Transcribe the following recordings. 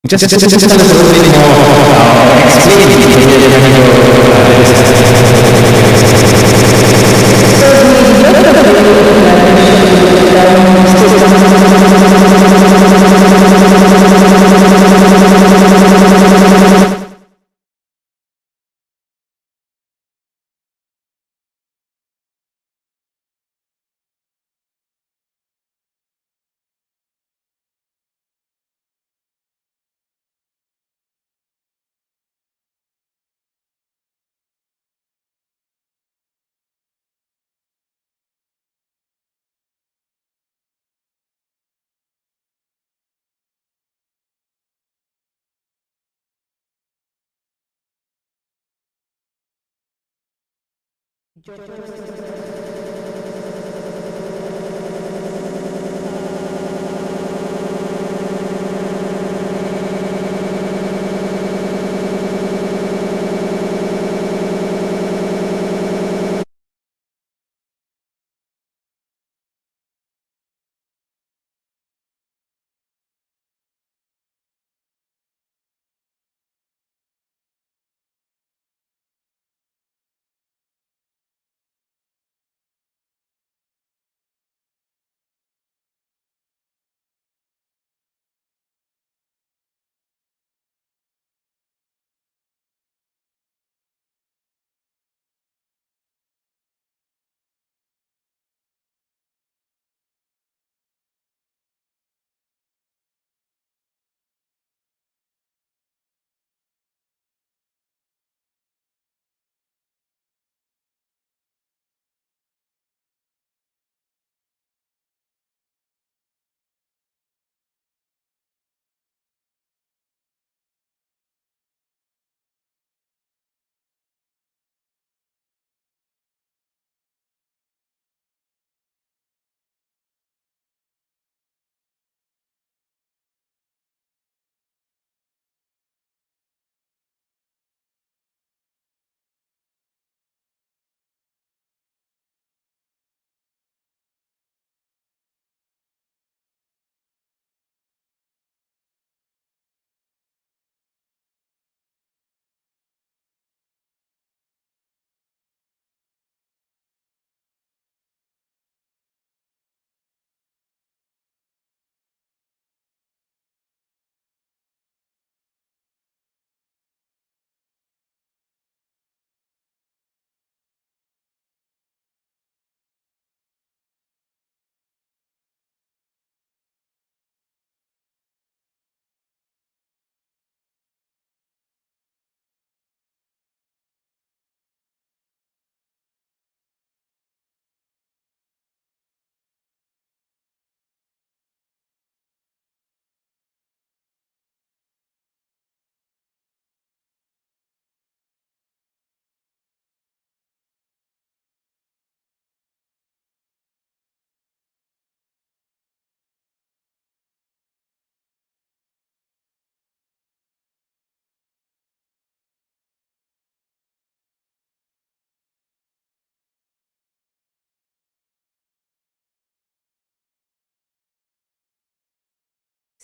Just a little bit more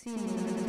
explain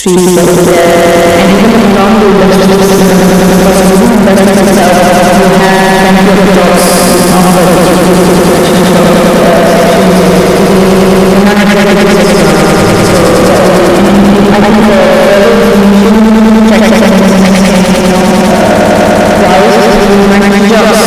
trees over there, and even along the industry, because within industry itself, you have plenty of jobs offered, non-executive sector. I think the jobs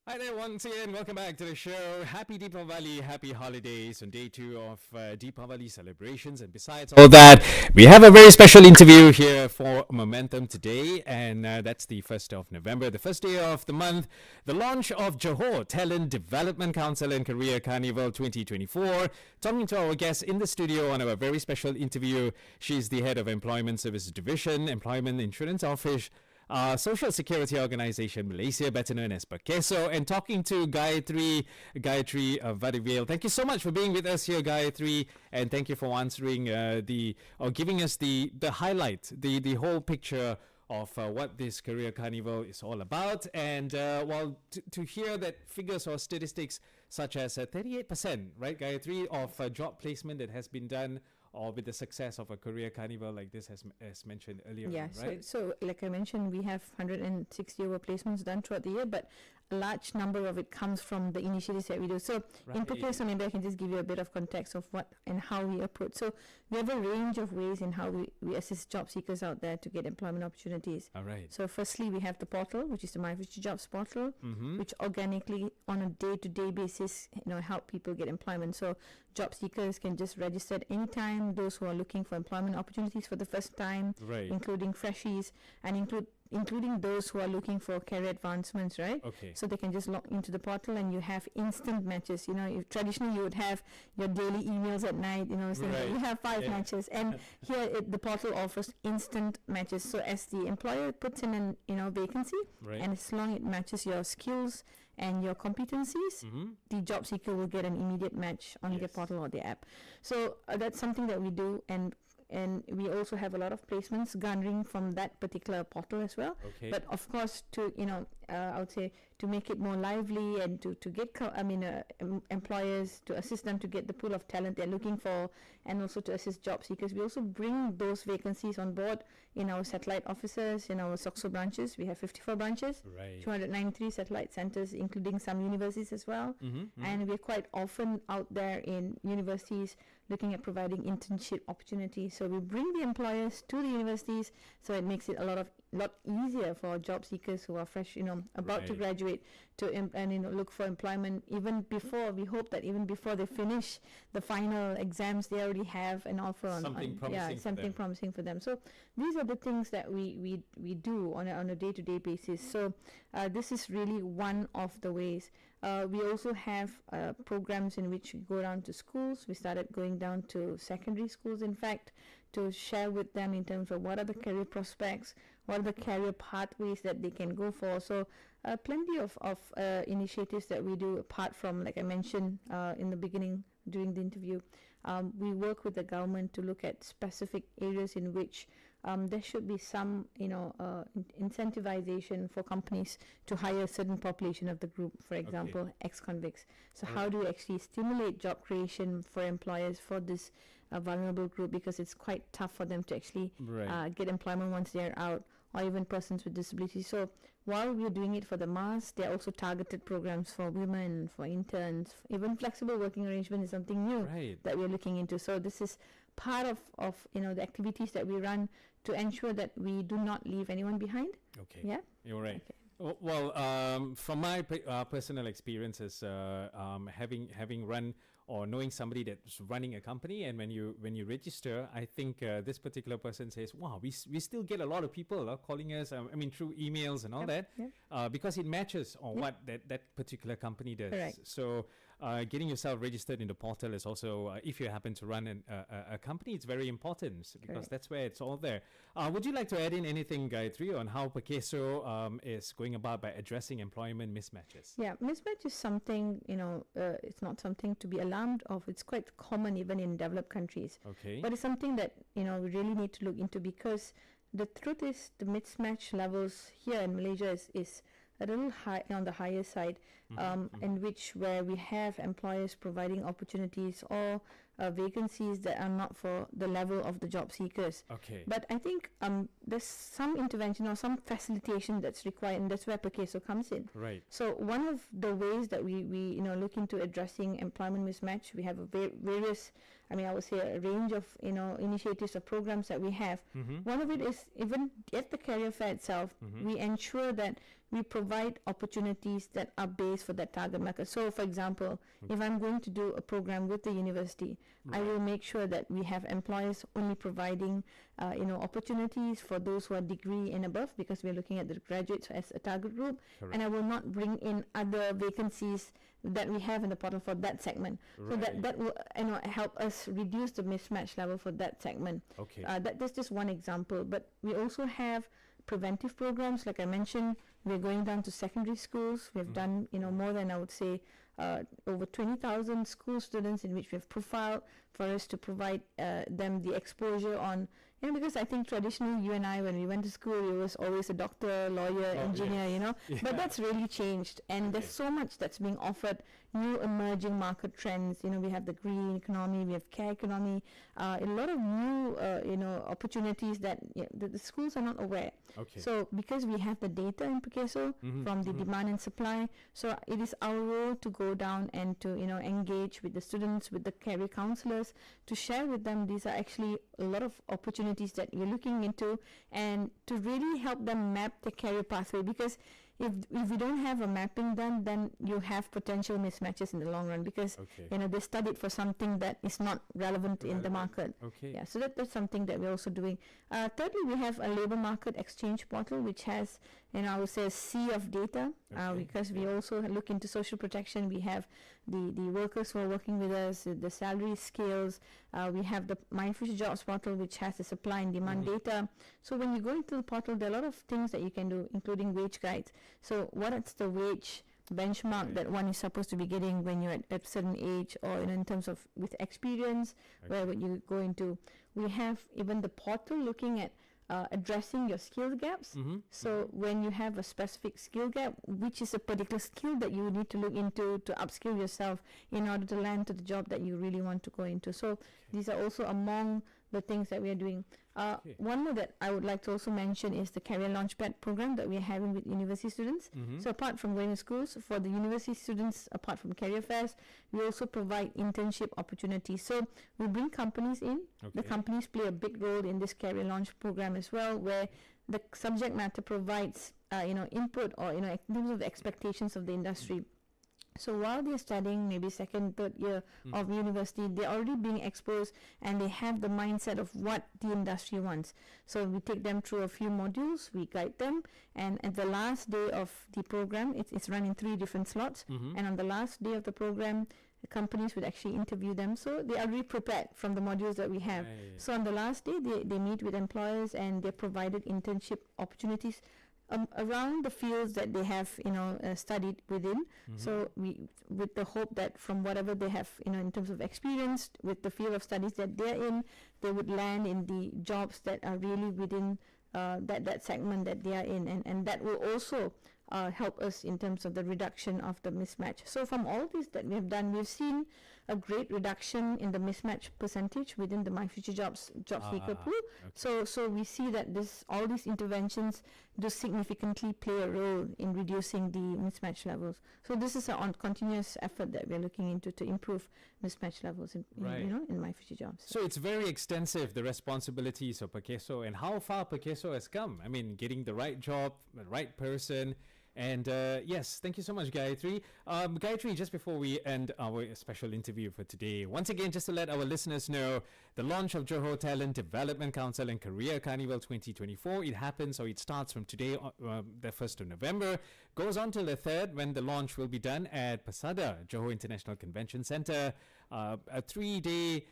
Hi there, once again, welcome back to the show. Happy Deepavali, happy holidays on day 2 of Deepavali celebrations. And besides all that, we have a very special interview here for Momentum today. And that's the 1st of November, the first day of the month. The launch of Johor Talent Development Council and Career Carnival 2024. Talking to our guest in the studio on our very special interview. She's the head of Employment Services Division, Employment Insurance Office, Social Security Organisation Malaysia, better known as PERCESO, and talking to Gayathri Vadivel. Thank you so much for being with us here, Gayathri, and thank you for answering giving us the highlight, the whole picture of what this Career Carnival is all about. And to hear that figures or statistics such as 38%, right, Gayathri, of job placement that has been done, or with the success of a Career Carnival like this, as mentioned earlier. Yeah, on, right? so like I mentioned, we have 160 over placements done throughout the year, but a large number of it comes from the initiatives that we do. So in PERCESO, maybe I can just give you a bit of context of what and how we approach. So we have a range of ways in how we assist job seekers out there to get employment opportunities. All right. So firstly, we have the portal, which is the My Future Jobs portal, which organically on a day-to-day basis, help people get employment. So job seekers can just register at any time. Those who are looking for employment opportunities for the first time, Right. including freshies, and including those who are looking for career advancements, right? Okay. So they can just log into the portal and you have instant matches. If traditionally you would have your daily emails at night, saying that Right. you have 5 Yeah. matches, and here the portal offers instant matches. So as the employer puts in an vacancy, Right. and as long it matches your skills and your competencies, the job seeker will get an immediate match on the Yes. portal or the app. So that's something that we do, and we also have a lot of placements garnering from that particular portal as well. Okay. But of course, to I would say to make it more lively and to get employers, to assist them to get the pool of talent they're looking for, and also to assist job seekers, we also bring those vacancies on board in our satellite offices, in our SOXO branches. We have 54 branches, Right. 293 satellite centers, including some universities as well. And we're quite often out there in universities looking at providing internship opportunities. So we bring the employers to the universities, so it makes it a lot easier for job seekers who are fresh, about to Right. graduate to look for employment. Even before, we hope that even before they finish the final exams, they already have an offer on Something promising for something them. promising for them. So these are the things that we do on a day-to-day basis. So this is really one of the ways. We also have programs in which we go down to schools. We started going down to secondary schools, in fact, to share with them in terms of what are the career prospects, what are the career pathways that they can go for. So plenty of initiatives that we do, apart from, like I mentioned in the beginning during the interview. We work with the government to look at specific areas in which there should be some, incentivization for companies to hire a certain population of the group, for example, ex-convicts. So how do you actually stimulate job creation for employers for this vulnerable group, because it's quite tough for them to actually Right. get employment once they're out, or even persons with disabilities. So while we're doing it for the mass, there are also targeted programs for women, for interns, even flexible working arrangement is something new Right. that we're looking into. So this is part of the activities that we run to ensure that we do not leave anyone behind. Okay. Yeah. You're right. Okay. Well, from my personal experiences, having run or knowing somebody that's running a company, and when you register, I think this particular person says, "Wow, we still get a lot of people calling us. Through emails and all that, because it matches on what that particular company does." Correct. So getting yourself registered in the portal is also, if you happen to run a company, it's very important because Correct. that's where it's all there. Would you like to add in anything, Gayathri, on how PERCESO is going about by addressing employment mismatches? Yeah, mismatch is something, it's not something to be alarmed of. It's quite common even in developed countries. Okay. But it's something that, we really need to look into, because the truth is the mismatch levels here in Malaysia is a little high, on the higher side, in which where we have employers providing opportunities or vacancies that are not for the level of the job seekers. Okay. But I think there's some intervention or some facilitation that's required, and that's where PERCESO comes in. Right. So one of the ways that we look into addressing employment mismatch, we have various, I would say a range of initiatives or programs that we have. One of it is, even at the career fair itself, we ensure that we provide opportunities that are based for that target market. So, for example, if I'm going to do a program with the university, I will make sure that we have employers only providing, opportunities for those who are degree and above, because we're looking at the graduates as a target group. Correct. And I will not bring in other vacancies that we have in the portal for that segment. So that will help us reduce the mismatch level for that segment. Okay. That's just one example, but we also have preventive programs. Like I mentioned, we're going down to secondary schools. We've done more than, I would say, over 20,000 school students in which we've profiled for us to provide them the exposure on, because I think traditionally you and I, when we went to school, it was always a doctor, lawyer, engineer, but that's really changed, and there's so much that's being offered, new emerging market trends. We have the green economy, we have care economy, a lot of new opportunities that the schools are not aware. Okay. So because we have the data in Pekeso from the demand and supply, so it is our role to go down and to engage with the students, with the career counselors, to share with them these are actually a lot of opportunities that we're looking into, and to really help them map the career pathway, because if we don't have a mapping done, then you have potential mismatches in the long run, because they studied for something that is not relevant in the market. Okay. Yeah, so that's something that we're also doing. Thirdly, we have a labor market exchange portal, which has I would say a sea of data, because we also look into social protection. We have the workers who are working with us, the salary scales. We have the My Future Jobs portal, which has the supply and demand data. So when you go into the portal, there are a lot of things that you can do, including wage guides. So what is the wage benchmark that one is supposed to be getting when you're at a certain age, or in terms of with experience, where would you go into? We have even the portal looking at addressing your skill gaps. So when you have a specific skill gap, which is a particular skill that you need to look into to upskill yourself in order to land to the job that you really want to go into. So these are also among the things that we are doing. One more that I would like to also mention is the Career Launchpad program that we are having with university students. So apart from going to schools, for the university students, apart from career fairs, we also provide internship opportunities. So we bring companies in. The companies play a big role in this Career Launch program as well, where the subject matter provides input, or in terms of the expectations of the industry. So while they're studying maybe second, third year of university, they're already being exposed, and they have the mindset of what the industry wants. So we take them through a few modules, we guide them, and at the last day of the program, it's run in 3 different slots, and on the last day of the program, the companies would actually interview them. So they are really prepared from the modules that we have. So on the last day, they meet with employers, and they're provided internship opportunities around the fields that they have studied within. So we, with the hope that from whatever they have in terms of experience with the field of studies that they're in, they would land in the jobs that are really within that segment that they are in, and that will also help us in terms of the reduction of the mismatch. So from all this that we have done, we've seen a great reduction in the mismatch percentage within the My Future Jobs seeker pool. So we see that all these interventions do significantly play a role in reducing the mismatch levels. So this is a continuous effort that we're looking into to improve mismatch levels in My Future Jobs. So it's very extensive, the responsibilities of Pekeso, and how far Pekeso has come. I mean, getting the right job, the right person. And yes, thank you so much, Gayathri. Gayathri, just before we end our special interview for today, once again, just to let our listeners know, the launch of Johor Talent Development Council and Career Carnival 2024, it starts from today, the 1st of November, goes on till the 3rd, when the launch will be done at Pasada, Johor International Convention Centre, a 3-day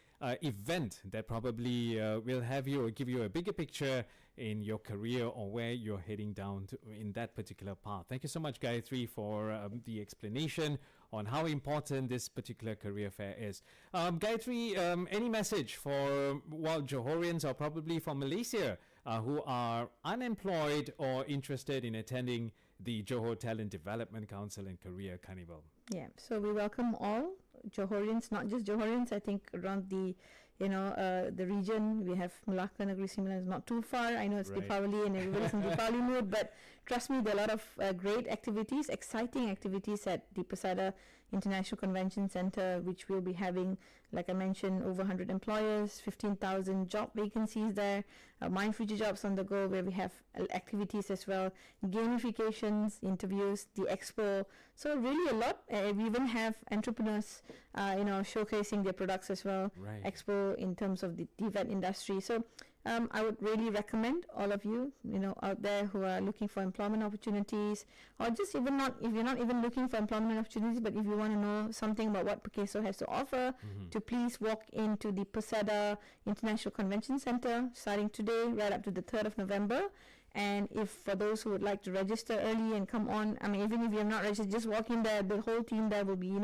event that probably will have you or give you a bigger picture in your career or where you're heading down to in that particular path. Thank you so much, Gayathri, for the explanation on how important this particular career fair is. Gayathri, any message for Johorians, or probably from Malaysia, who are unemployed or interested in attending the Johor Talent Development Council and Career Carnival? Yeah, so we welcome all Johorians, not just Johorians. I think around the region, we have Malacca, Negeri Sembilan is not too far. I know it's Deepavali and everybody's in Deepavali mood, but trust me, there are a lot of great activities, exciting activities at the Pasada International Convention Center, which will be having, like I mentioned, over 100 employers, 15,000 job vacancies there, Mind Future Jobs on the go, where we have activities as well, gamifications, interviews, the expo. So really a lot. We even have entrepreneurs, showcasing their products as well. Right. Expo in terms of the event industry. So I would really recommend all of you, out there who are looking for employment opportunities, or just even not, if you're not even looking for employment opportunities, but if you want to know something about what Pekeso has to offer, to please walk into the Pasada International Convention Center starting today, right up to the 3rd of November. And if for those who would like to register early and come on, I mean, even if you're not registered, just walk in there. The whole team there will be,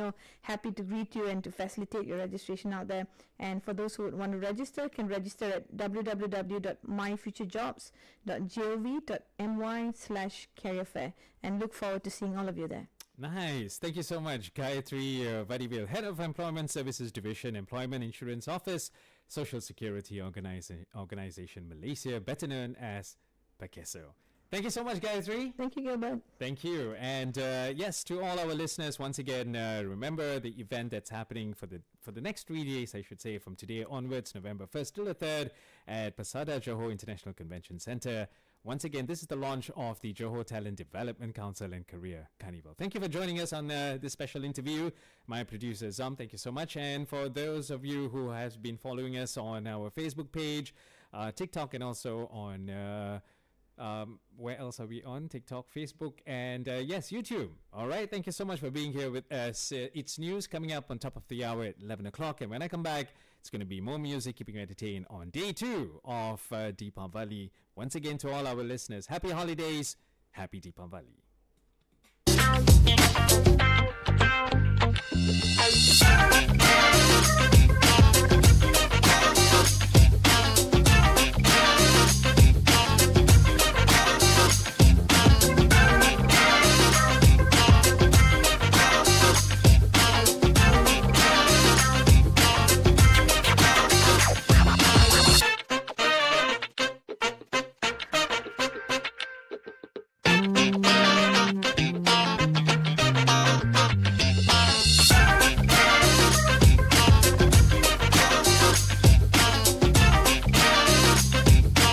happy to greet you and to facilitate your registration out there. And for those who would want to register, can register at www.myfuturejobs.gov.my/career fair. And look forward to seeing all of you there. Nice. Thank you so much, Gayathri Vadivel, Head of Employment Services Division, Employment Insurance Office, Social Security Organization Malaysia, better known as Pekeso. Thank you so much, Gayathri. Thank you, Gilbert. Thank you. And yes, to all our listeners, once again, remember the event that's happening for the next 3 days, I should say, from today onwards, November 1st till the 3rd at Pasada Johor International Convention Center. Once again, this is the launch of the Johor Talent Development Council and Career Carnival. Thank you for joining us on this special interview. My producer, Zam, thank you so much. And for those of you who have been following us on our Facebook page, TikTok, and also on... where else are we on? TikTok, Facebook, and yes, YouTube. All right. Thank you so much for being here with us. It's news coming up on top of the hour at 11 o'clock. And when I come back, it's going to be more music, keeping you entertained on day 2 of Deepavali. Once again, to all our listeners, happy holidays. Happy Deepavali.